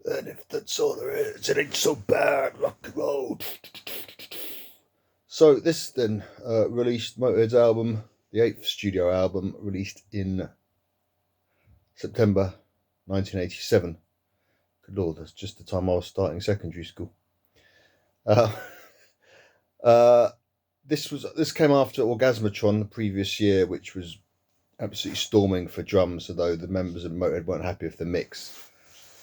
And if that's all there is, it ain't so bad, rock and roll. So this then released Motörhead's album, the 8th studio album, released in September 1987. Good lord, that's just the time I was starting secondary school. Uh, uh, this came after Orgasmatron the previous year, which was absolutely storming for drums, although the members of Motörhead weren't happy with the mix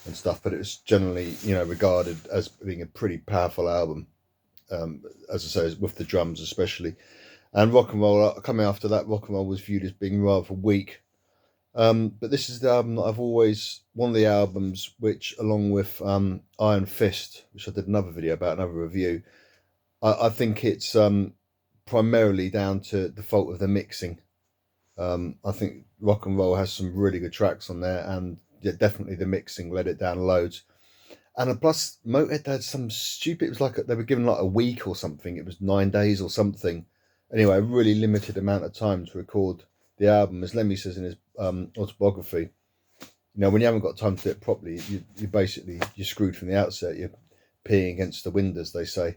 and stuff. But it was generally, regarded as being a pretty powerful album. As I say, with the drums especially. And rock and roll coming after that, rock and roll was viewed as being rather weak. But this is the album that I've always, one of the albums which, along with Iron Fist, which I did another video about, another review, I think it's primarily down to the fault of the mixing. I think rock and roll has some really good tracks on there, and yeah, definitely the mixing let it down loads. And plus, Motörhead had some stupid. It was like they were given like a week or something. It was 9 days or something. Anyway, a really limited amount of time to record the album, as Lemmy says in his autobiography. When you haven't got time to do it properly, you're screwed from the outset. You're peeing against the wind, as they say.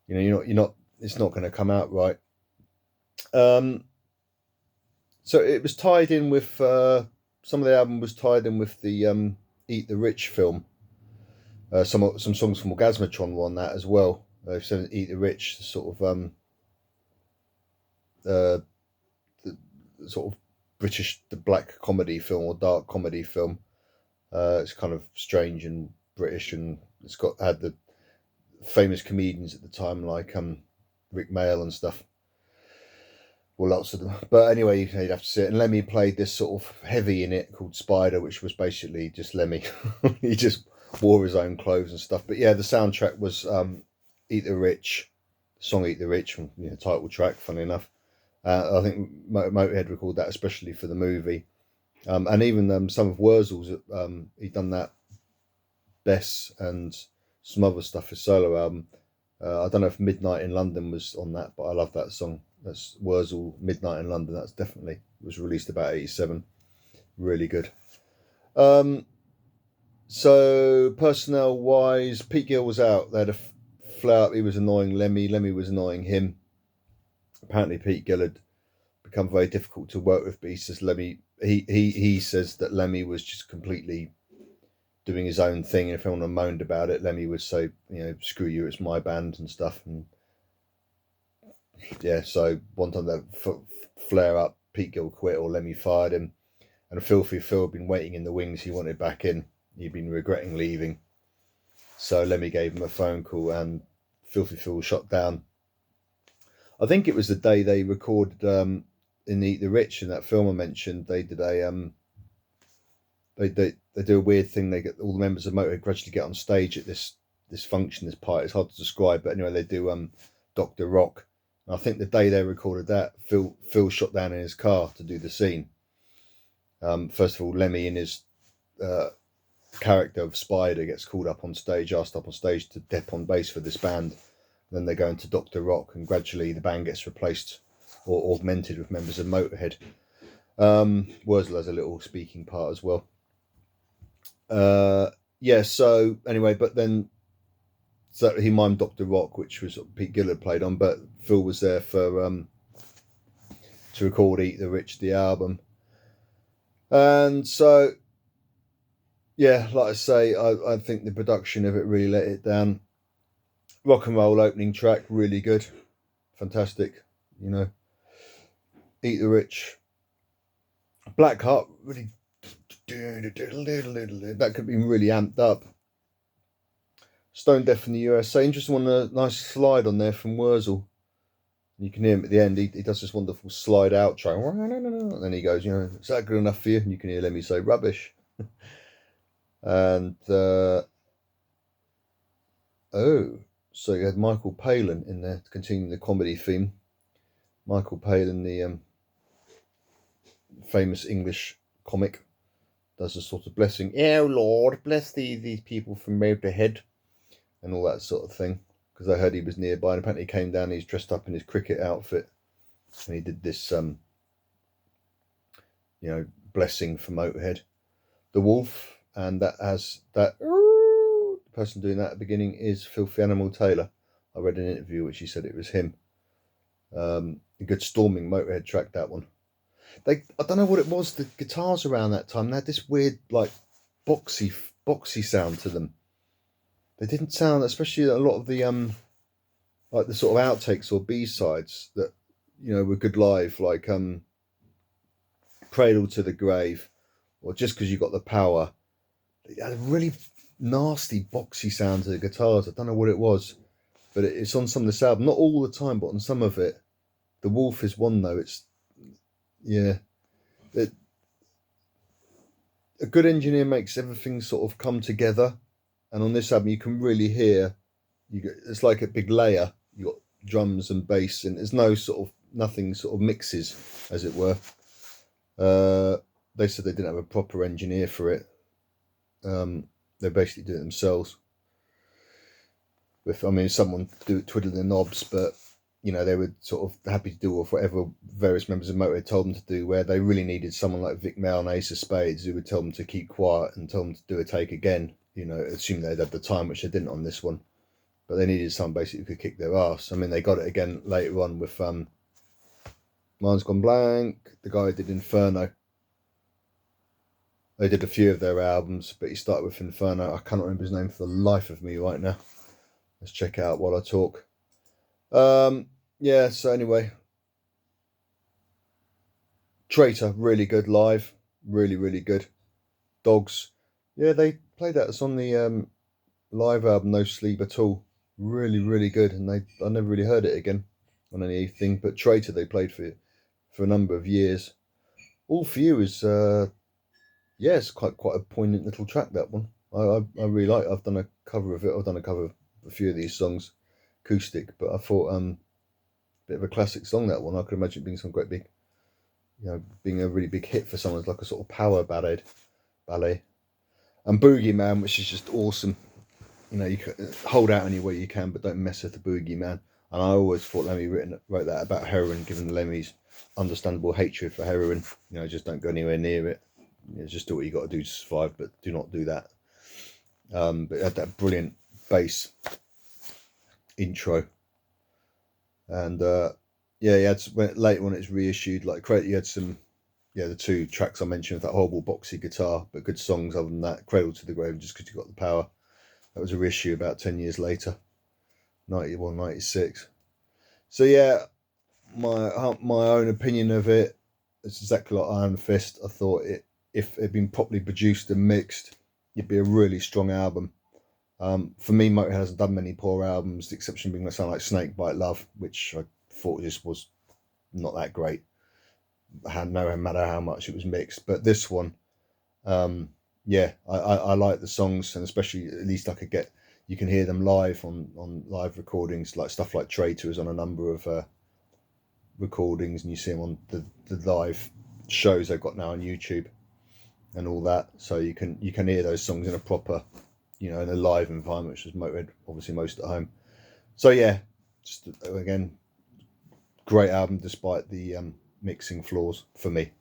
You're not. It's not going to come out right. So it was tied in with some of the album was tied in with the Eat the Rich film. Some songs from Orgasmatron were on that as well. Eat the Rich, sort of the sort of British, the black comedy film or dark comedy film. It's kind of strange and British, and it's had the famous comedians at the time like Rick Mayall and stuff. Well, lots of them. But anyway, you'd have to see it. And Lemmy played this sort of heavy in it called Spider, which was basically just Lemmy. He just wore his own clothes and stuff. But yeah, the soundtrack was Eat the Rich, the song Eat the Rich, from title track, funny enough. I think Motörhead recorded that especially for the movie. And even some of Wurzel's, he'd done that, Bess, and some other stuff for solo album. I don't know if Midnight in London was on that, but I love that song. That's Wurzel, Midnight in London. That's definitely was released about 87. Really good. So personnel wise, Pete Gill was out. They had a flare. He was annoying Lemmy. Lemmy was annoying him. Apparently, Pete Gill had become very difficult to work with. But he says he says that Lemmy was just completely doing his own thing. And if anyone moaned about it, Lemmy would say, screw you, it's my band and stuff. And yeah, so one time that flare up, Pete Gill quit or Lemmy fired him. And Filthy Phil had been waiting in the wings. He wanted back in. He'd been regretting leaving. So Lemmy gave him a phone call and Filthy Phil was shot down. I think it was the day they recorded in Eat the Rich, in that film I mentioned. They did a they do a weird thing. They get all the members of Motörhead gradually get on stage at this function, this party. It's hard to describe, but anyway, they do Dr. Rock. And I think the day they recorded that, Phil shot down in his car to do the scene. First of all, Lemmy in his character of Spider gets called up on stage, asked up on stage to dep on bass for this band. Then they go into Dr. Rock, and gradually the band gets replaced or augmented with members of Motörhead. Wurzel has a little speaking part as well. Yeah, so anyway, but then so he mimed Dr. Rock, which was Pete Gill had played on, but Phil was there for to record Eat the Rich, the album. And so yeah, like I say, I think the production of it really let it down. Rock and roll opening track, really good, fantastic. Eat the Rich, Black Heart, really. That could be really amped up. Stone Deaf in the USA, and just want a nice slide on there from Wurzel. You can hear him at the end. He does this wonderful slide outro, and then he goes, is that good enough for you? And you can hear Lemmy say rubbish. And so you had Michael Palin in there to continue the comedy theme. Michael Palin, the famous English comic, does a sort of blessing. Oh Lord, bless these people from Motörhead, and all that sort of thing. Because I heard he was nearby, and apparently he came down. He's dressed up in his cricket outfit, and he did this, blessing for Motörhead. The Wolf, and that has that person doing that at the beginning is Filthy Animal Taylor. I read an interview which he said it was him. A good storming Motörhead track, that one. I don't know what it was, the guitars around that time, they had this weird like boxy sound to them. They didn't sound, especially a lot of the like the sort of outtakes or B-sides that, you know, were good live, like Cradle to the Grave, or Just Because You Got the Power. It had a really nasty boxy sound to the guitars. I don't know what it was, but it's on some of this album, not all the time, but on some of it. The Wolf is one though. It's, yeah, a good engineer makes everything sort of come together, and on this album you can really hear, it's like a big layer. You got drums and bass, and there's no sort of, nothing sort of mixes, as it were. They said they didn't have a proper engineer for it. They basically do it themselves. With, I mean, someone twiddling the knobs, but you know, they were sort of happy to do whatever various members of Motörhead told them to do, where they really needed someone like Vic Mail and Ace of Spades who would tell them to keep quiet and tell them to do a take again, you know, assuming they'd had the time, which they didn't on this one. But they needed someone basically who could kick their ass. I mean, they got it again later on with Mind's Gone Blank, the guy who did Inferno. They did a few of their albums, but he started with Inferno. I cannot remember his name for the life of me right now. Let's check it out while I talk. Yeah, so anyway, Traitor, really good live, really good. Dogs, yeah, they played that. It's on the live album No Sleep at All. Really good, and I never really heard it again on anything. But Traitor they played for a number of years. All For You is yeah, it's quite a poignant little track, that one. I really like it. I've done a cover of it. I've done a cover of a few of these songs, acoustic, but I thought bit of a classic song, that one. I could imagine it being some great big, you know, being a really big hit for someone, like a sort of power ballet. And Boogeyman, which is just awesome. You know, you can hold out any way you can, but don't mess with the Boogeyman. And I always thought Lemmy wrote that about heroin, given the Lemmy's understandable hatred for heroin. You know, just don't go anywhere near it. You know, just do what you got to do to survive, but do not do that. But it had that brilliant bass intro. And yeah, you had later when it's reissued, like you had some, yeah, the two tracks I mentioned with that horrible boxy guitar, but good songs other than that. Cradle to the Grave, Just Because You Got the Power. That was a reissue about 10 years later, 91, 96. So yeah, my own opinion of it, it's exactly like Iron Fist. I thought if it had been properly produced and mixed, it'd be a really strong album. For me, Motörhead hasn't done many poor albums, the exception being something like Snakebite Love, which I thought just was not that great, no matter how much it was mixed. But this one, yeah, I like the songs, and especially at least you can hear them live on live recordings, like stuff like Traitor is on a number of recordings, and you see them on the live shows they've got now on YouTube and all that. So you can hear those songs in a proper, you know, in a live environment, which was Motörhead obviously most at home. So yeah, just again, great album despite the mixing flaws for me.